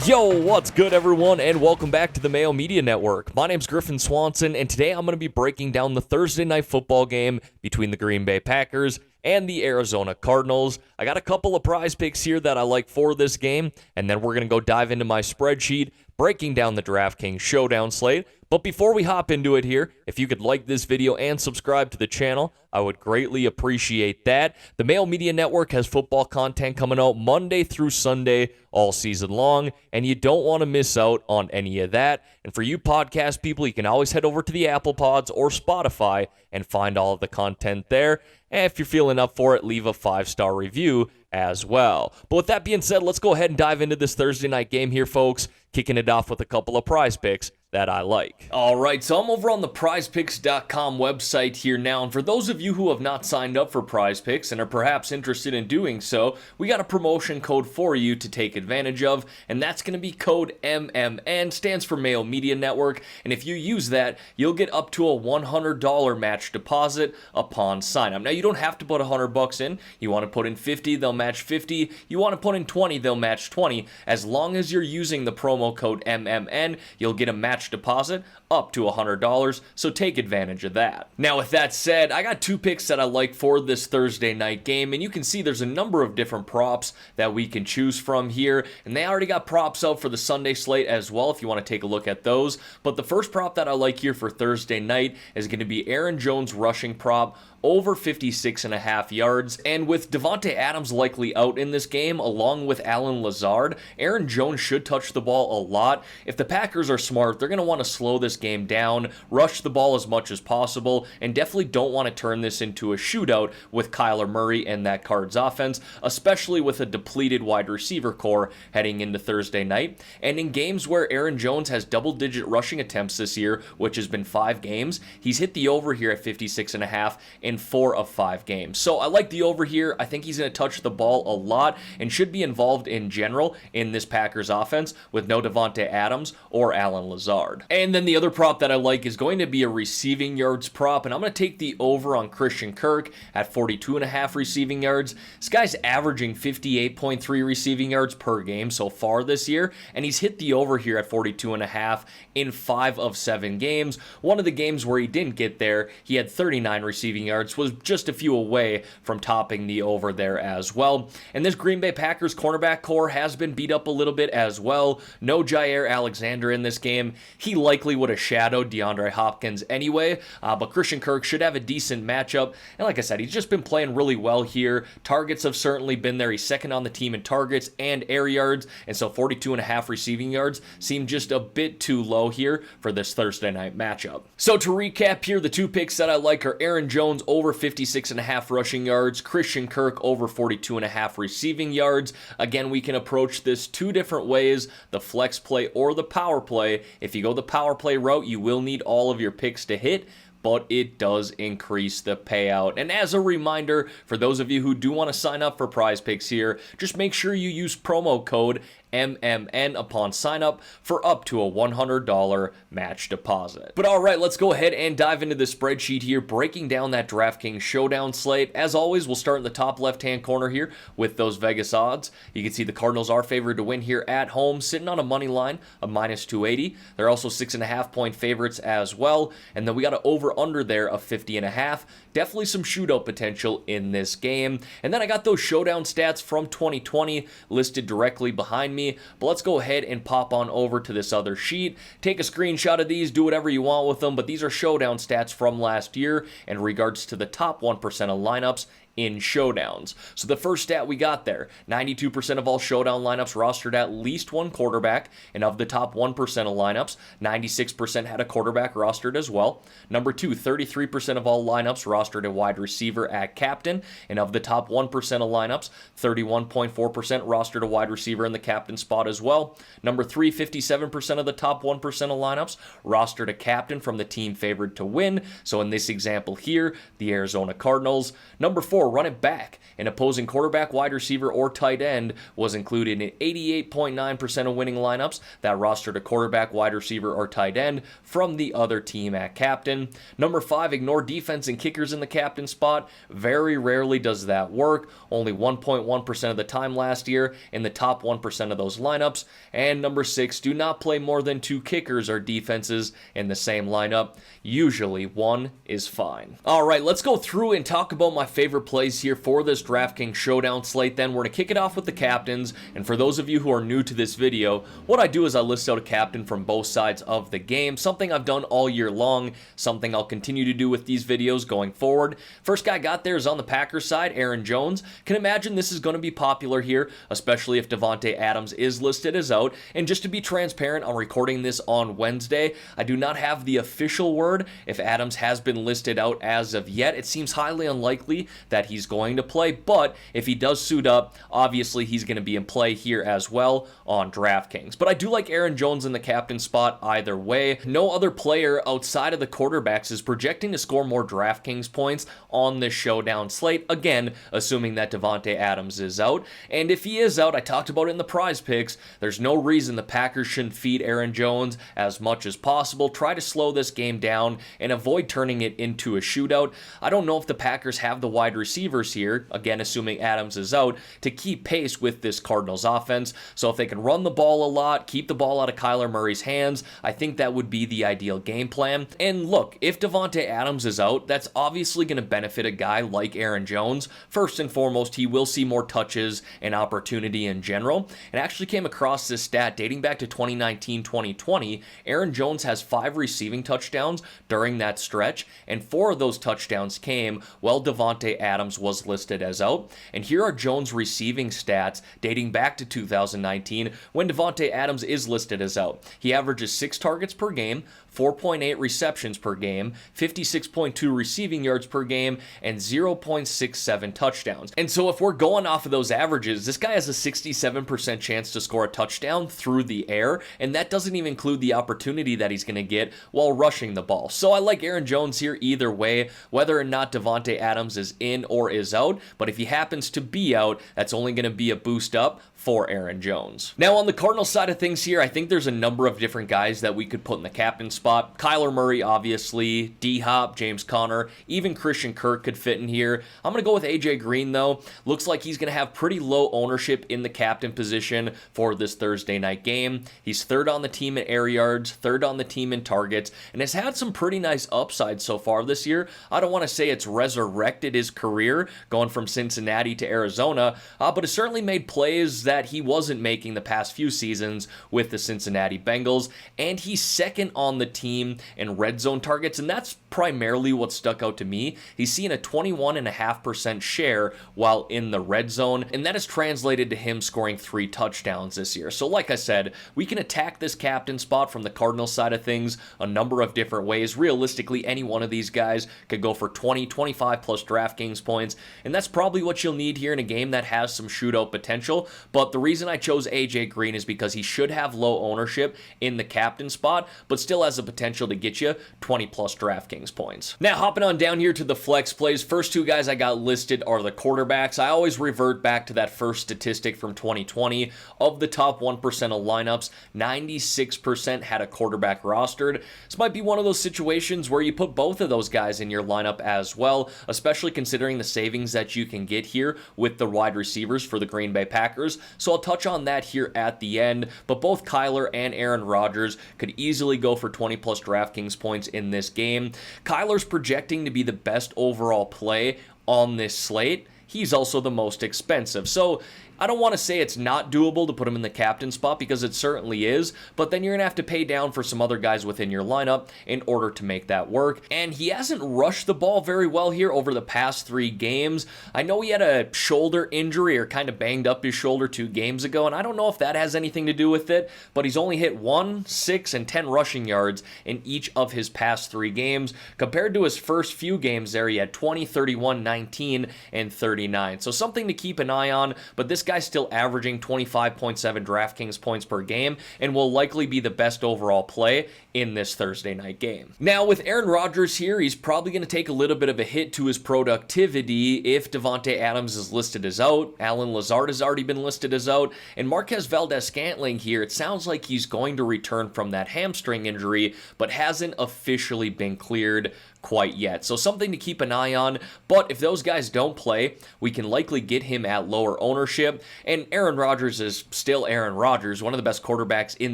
Yo, what's good everyone, and welcome back to the Mayo Media Network. My name's Griffin Swanson, and today I'm going to be breaking down the Thursday night football game between the Green Bay Packers and the Arizona Cardinals. I got a couple of prize picks here that I like for this game, and then we're going to go dive into my spreadsheet, breaking down the DraftKings Showdown slate. But before we hop into it here, if you could like this video and subscribe to the channel, I would greatly appreciate that. The Mayo Media Network has football content coming out Monday through Sunday all season long, and you don't want to miss out on any of that. And for you podcast people, you can always head over to the Apple Pods or Spotify and find all of the content there. And if you're feeling up for it, leave a 5-star review as well. But with that being said, let's go ahead and dive into this Thursday night game here, folks, kicking it off with a couple of prize picks that I like. All right, so I'm over on the PrizePicks.com website here now, and for those of you who have not signed up for PrizePicks and are perhaps interested in doing so, we got a promotion code for you to take advantage of, and that's going to be code MMN, stands for Mayo Media Network, and if you use that, you'll get up to a $100 match deposit upon sign-up. Now, you don't have to put $100 in. You want to put in 50, they'll match 50. You want to put in 20, they'll match 20. As long as you're using the promo code MMN, you'll get a match deposit up to $100, so take advantage of that. Now, with that said, I got two picks that I like for this Thursday night game, and you can see there's a number of different props that we can choose from here, and they already got props out for the Sunday slate as well if you want to take a look at those. But the first prop that I like here for Thursday night is going to be Aaron Jones rushing prop over 56.5 yards, and with Davante Adams likely out in this game along with Allen Lazard, Aaron Jones should touch the ball a lot. If the Packers are smart, they're going to want to slow this game down, rush the ball as much as possible, and definitely don't want to turn this into a shootout with Kyler Murray and that Cards offense, especially with a depleted wide receiver core heading into Thursday night. And in games where Aaron Jones has double-digit rushing attempts this year, which has been 5 games, he's hit the over here at 56.5 in 4 of 5 games. So I like the over here. I think he's going to touch the ball a lot and should be involved in general in this Packers offense with no Davante Adams or Allen Lazard. And then the other prop that I like is going to be a receiving yards prop, and I'm going to take the over on Christian Kirk at 42.5 receiving yards. This guy's averaging 58.3 receiving yards per game so far this year, and he's hit the over here at 42.5 in 5 of 7 games. One of the games where he didn't get there, he had 39 receiving yards, was just a few away from topping the over there as well. And this Green Bay Packers cornerback core has been beat up a little bit as well. No Jair Alexander in this game. He likely would have shadowed DeAndre Hopkins anyway, but Christian Kirk should have a decent matchup. And like I said, he's just been playing really well here. Targets have certainly been there. He's second on the team in targets and air yards, and so 42.5 receiving yards seem just a bit too low here for this Thursday night matchup. So to recap here, the two picks that I like are Aaron Jones over 56.5 rushing yards, Christian Kirk over 42.5 receiving yards. Again, we can approach this two different ways, the flex play or the power play. If you go the power play route, you will need all of your picks to hit, but it does increase the payout. And as a reminder, for those of you who do want to sign up for PrizePicks here, just make sure you use promo code MMN upon sign up for up to a $100 match deposit. But all right, let's go ahead and dive into the spreadsheet here, breaking down that DraftKings Showdown slate. As always, we'll start in the top left-hand corner here with those Vegas odds. You can see the Cardinals are favored to win here at home, sitting on a money line of minus 280. They're also 6.5-point favorites as well. And then we got an over-under there of 50.5. Definitely some shootout potential in this game. And then I got those Showdown stats from 2020 listed directly behind me. But let's go ahead and pop on over to this other sheet. Take a screenshot of these, do whatever you want with them, but these are Showdown stats from last year in regards to the top 1% of lineups in showdowns. So the first stat we got there, 92% of all showdown lineups rostered at least one quarterback, and of the top 1% of lineups, 96% had a quarterback rostered as well. Number 2, 33% of all lineups rostered a wide receiver at captain, and of the top 1% of lineups, 31.4% rostered a wide receiver in the captain spot as well. Number 3, 57% of the top 1% of lineups rostered a captain from the team favored to win. So in this example here, the Arizona Cardinals. Number 4, 4, run it back. An opposing quarterback, wide receiver, or tight end was included in 88.9% of winning lineups that rostered a quarterback, wide receiver, or tight end from the other team at captain. Number 5, ignore defense and kickers in the captain spot. Very rarely does that work. Only 1.1% of the time last year in the top 1% of those lineups. And number 6, do not play more than 2 kickers or defenses in the same lineup. Usually 1 is fine. All right, let's go through and talk about my favorite plays here for this DraftKings Showdown slate. Then we're going to kick it off with the captains. And for those of you who are new to this video, what I do is I list out a captain from both sides of the game. Something I've done all year long. Something I'll continue to do with these videos going forward. First guy I got there is on the Packers side, Aaron Jones. Can imagine this is going to be popular here, especially if Davante Adams is listed as out. And just to be transparent, I'm recording this on Wednesday. I do not have the official word if Adams has been listed out as of yet. It seems highly unlikely that he's going to play, but if he does suit up, obviously he's going to be in play here as well on DraftKings. But I do like Aaron Jones in the captain spot either way. No other player outside of the quarterbacks is projecting to score more DraftKings points on this showdown slate, again, assuming that Davante Adams is out. And if he is out, I talked about it in the PrizePicks, there's no reason the Packers shouldn't feed Aaron Jones as much as possible, try to slow this game down, and avoid turning it into a shootout. I don't know if the Packers have the wide receivers here, again, assuming Adams is out, to keep pace with this Cardinals offense. So if they can run the ball a lot, keep the ball out of Kyler Murray's hands, I think that would be the ideal game plan. And look, if Davante Adams is out, that's obviously going to benefit a guy like Aaron Jones. First and foremost, he will see more touches and opportunity in general. And I actually came across this stat dating back to 2019-2020. Aaron Jones has 5 receiving touchdowns during that stretch, and 4 of those touchdowns came while Davante Adams was listed as out. And here are Jones' receiving stats dating back to 2019 when Davante Adams is listed as out. He averages 6 targets per game, 4.8 receptions per game, 56.2 receiving yards per game, and 0.67 touchdowns. And so if we're going off of those averages, this guy has a 67% chance to score a touchdown through the air, and that doesn't even include the opportunity that he's going to get while rushing the ball. So I like Aaron Jones here either way, whether or not Davante Adams is in or is out, but if he happens to be out, that's only going to be a boost up for Aaron Jones. Now on the Cardinals side of things here, I think there's a number of different guys that we could put in the captain spot. Kyler Murray, obviously, D-Hop, James Conner, even Christian Kirk could fit in here. I'm going to go with AJ Green though. Looks like he's going to have pretty low ownership in the captain position for this Thursday night game. He's 3rd on the team in air yards, 3rd on the team in targets, and has had some pretty nice upside so far this year. I don't want to say it's resurrected his career going from Cincinnati to Arizona, but it certainly made plays that he wasn't making the past few seasons with the Cincinnati Bengals, and he's 2nd on the team in red zone targets, and that's primarily what stuck out to me. He's seeing a 21.5% share while in the red zone, and that has translated to him scoring 3 touchdowns this year. So like I said, we can attack this captain spot from the Cardinals side of things a number of different ways. Realistically, any one of these guys could go for 20, 25 plus DraftKings points, and that's probably what you'll need here in a game that has some shootout potential. But the reason I chose AJ Green is because he should have low ownership in the captain spot, but still has the potential to get you 20 plus DraftKings points. Now hopping on down here to the flex plays, first 2 guys I got listed are the quarterbacks. I always revert back to that first statistic from 2020. Of the top 1% of lineups, 96% had a quarterback rostered. This might be one of those situations where you put both of those guys in your lineup as well, especially considering the savings that you can get here with the wide receivers for the Green Bay Packers. So I'll touch on that here at the end, but both Kyler and Aaron Rodgers could easily go for 20 plus DraftKings points in this game. Kyler's projecting to be the best overall play on this slate. He's also the most expensive. So I don't want to say it's not doable to put him in the captain spot because it certainly is, but then you're going to have to pay down for some other guys within your lineup in order to make that work. And he hasn't rushed the ball very well here over the past 3 games. I know he had a shoulder injury or kind of banged up his shoulder 2 games ago, and I don't know if that has anything to do with it, but he's only hit 1, 6, and 10 rushing yards in each of his past 3 games. Compared to his first few games there, he had 20, 31, 19, and 39. So something to keep an eye on, but this guy guy's still averaging 25.7 DraftKings points per game and will likely be the best overall play in this Thursday night game. Now, with Aaron Rodgers here, he's probably going to take a little bit of a hit to his productivity if Davante Adams is listed as out. Allen Lazard has already been listed as out. And Marquez Valdes-Scantling here, it sounds like he's going to return from that hamstring injury, but hasn't officially been cleared quite yet. So something to keep an eye on. But if those guys don't play, we can likely get him at lower ownership. And Aaron Rodgers is still Aaron Rodgers, one of the best quarterbacks in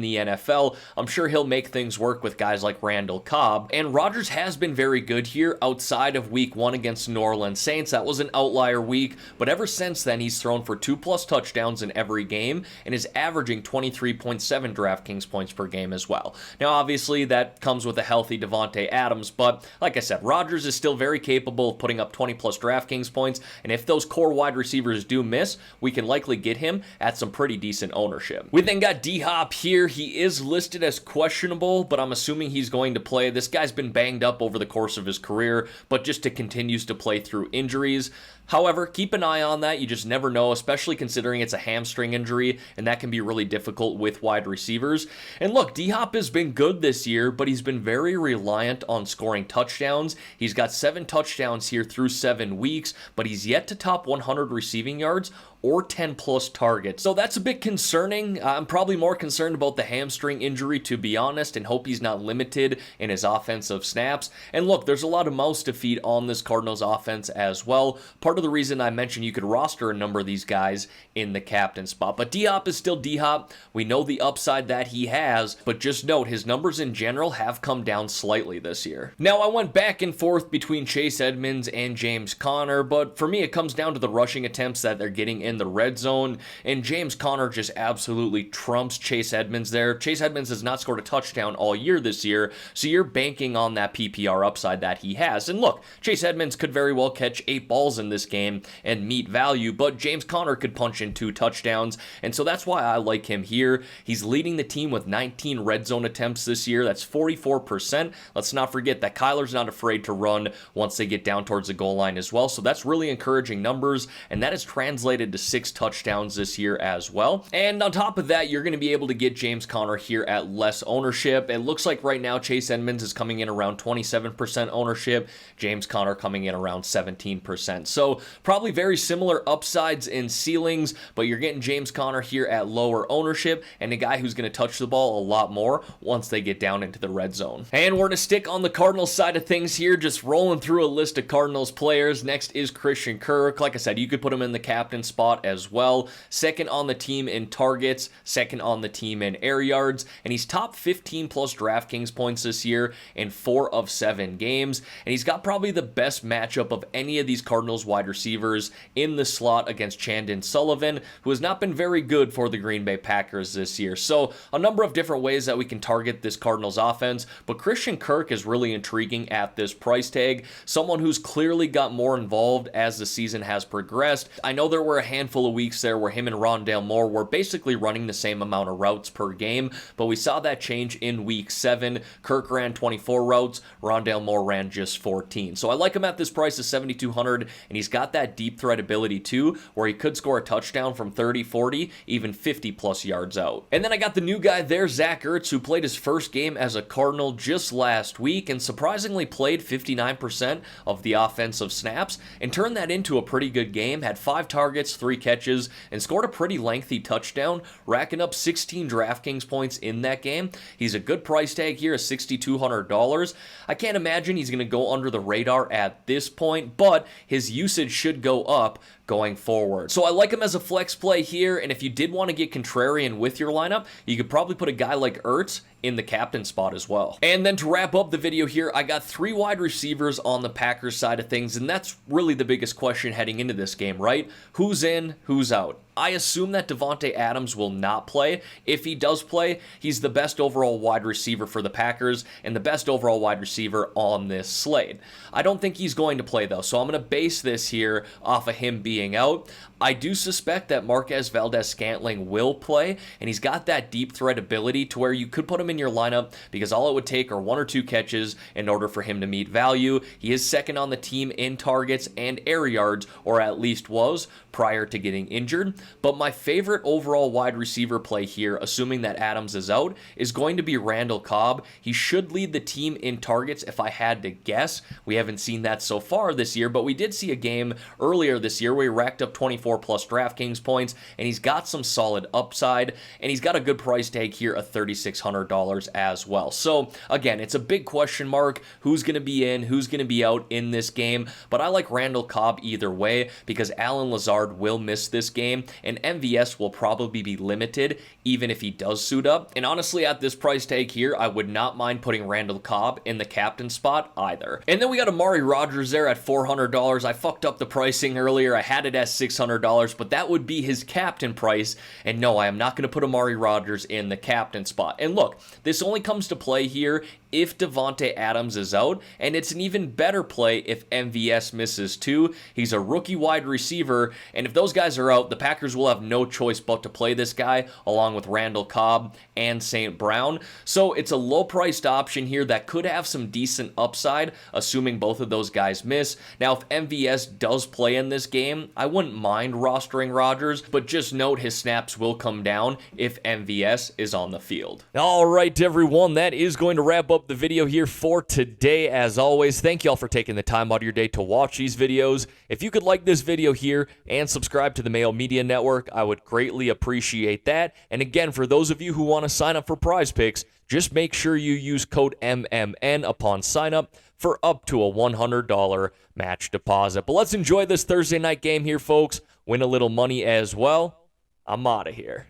the NFL. I'm sure he'll make things work with guys like Randall Cobb. And Rodgers has been very good here outside of week 1 against New Orleans Saints. That was an outlier week, but ever since then, he's thrown for 2+ touchdowns in every game and is averaging 23.7 DraftKings points per game as well. Now, obviously, that comes with a healthy Davante Adams, but like I said, Rodgers is still very capable of putting up 20+ DraftKings points, and if those core wide receivers do miss, we can likely get him at some pretty decent ownership. We then got D-Hop here. He is listed as questionable, but I'm assuming he's going to play. This guy's been banged up over the course of his career, but just continues to play through injuries. However, keep an eye on that. You just never know, especially considering it's a hamstring injury, and that can be really difficult with wide receivers. And look, D-Hop has been good this year, but he's been very reliant on scoring touchdowns. He's got 7 touchdowns here through 7 weeks, but he's yet to top 100 receiving yards or 10+ targets. So that's a bit concerning. I'm probably more concerned about the hamstring injury, to be honest, and hope he's not limited in his offensive snaps. And look, there's a lot of mouths to feed on this Cardinals offense as well. Part of the reason I mentioned you could roster a number of these guys in the captain spot. But D-Hop is still D-Hop. We know the upside that he has, but just note his numbers in general have come down slightly this year. Now, I went back and forth between Chase Edmonds and James Conner, but for me, it comes down to the rushing attempts that they're getting in the red zone, and James Conner just absolutely trumps Chase Edmonds there. Chase Edmonds has not scored a touchdown all year this year, so you're banking on that PPR upside that he has. And look, Chase Edmonds could very well catch 8 balls in this game and meet value, but James Conner could punch in 2 touchdowns, and so that's why I like him here. He's leading the team with 19 red zone attempts this year. That's 44%. Let's not forget that Kyler's not afraid to run once they get down towards the goal line as well, so that's really encouraging numbers, and that is translated to 6 touchdowns this year as well. And on top of that, you're going to be able to get James Conner here at less ownership. It looks like right now Chase Edmonds is coming in around 27% ownership, James Conner coming in around 17%. So probably very similar upsides and ceilings, but you're getting James Conner here at lower ownership and a guy who's going to touch the ball a lot more once they get down into the red zone. And we're going to stick on the Cardinals side of things here, just rolling through a list of Cardinals players. Next is Christian Kirk. Like I said, you could put him in the captain spot as well. Second on the team in targets, second on the team in air yards, and he's top 15+ DraftKings points this year in 4 of 7 games, and he's got probably the best matchup of any of these Cardinals wide receivers in the slot against Chandon Sullivan, who has not been very good for the Green Bay Packers this year. So a number of different ways that we can target this Cardinals offense, but Christian Kirk is really intriguing at this price tag, someone who's clearly got more involved as the season has progressed. I know there were a handful of weeks there where him and Rondale Moore were basically running the same amount of routes per game, but we saw that change in week 7. Kirk ran 24 routes, Rondale Moore ran just 14. So I like him at this price of $7,200, and he's got that deep threat ability too, where he could score a touchdown from 30, 40, even 50+ yards out. And then I got the new guy there, Zach Ertz, who played his first game as a Cardinal just last week and surprisingly played 59% of the offensive snaps and turned that into a pretty good game, had 5 targets, 3 catches, and scored a pretty lengthy touchdown, racking up 16 DraftKings points in that game. He's a good price tag here at $6,200. I can't imagine he's going to go under the radar at this point, but his usage should go up going forward. So I like him as a flex play here, and if you did want to get contrarian with your lineup, you could probably put a guy like Ertz in the captain spot as well. And then to wrap up the video here, I got 3 wide receivers on the Packers side of things, and that's really the biggest question heading into this game, right? Who's in, who's out? I assume that Davante Adams will not play. If he does play, he's the best overall wide receiver for the Packers and the best overall wide receiver on this slate. I don't think he's going to play though, so I'm going to base this here off of him being out. I do suspect that Marquez Valdes-Scantling will play, and he's got that deep threat ability to where you could put him in your lineup because all it would take are 1 or 2 catches in order for him to meet value. He is second on the team in targets and air yards, or at least was, prior to getting injured. But my favorite overall wide receiver play here, assuming that Adams is out, is going to be Randall Cobb. He should lead the team in targets if I had to guess. We haven't seen that so far this year, but we did see a game earlier this year where he racked up 24 plus DraftKings points, and he's got some solid upside, and he's got a good price tag here of $3,600 as well. So again, it's a big question mark. Who's going to be in, who's going to be out in this game? But I like Randall Cobb either way because Allen Lazard will miss this game, and MVS will probably be limited even if he does suit up. And honestly, at this price tag here, I would not mind putting Randall Cobb in the captain spot either. And then we got Amari Rodgers there at $400. I fucked up the pricing earlier. I had it at $600, but that would be his captain price. And no, I am not going to put Amari Rodgers in the captain spot. And look, this only comes to play here if Davante Adams is out, and it's an even better play if MVS misses too. He's a rookie wide receiver, and if those guys are out, the Packers will have no choice but to play this guy along with Randall Cobb and St. Brown. So it's a low-priced option here that could have some decent upside, assuming both of those guys miss. Now, if MVS does play in this game, I wouldn't mind rostering Rodgers, but just note his snaps will come down if MVS is on the field. All right, everyone, that is going to wrap up the video here for today. As always, thank you all for taking the time out of your day to watch these videos. If you could like this video here and subscribe to the Mayo Media Network, I would greatly appreciate that. And again, for those of you who want to sign up for PrizePicks, just make sure you use code MMN upon sign up for up to a $100 match deposit. But let's enjoy this Thursday night game here, folks. Win a little money as well. I'm out of here.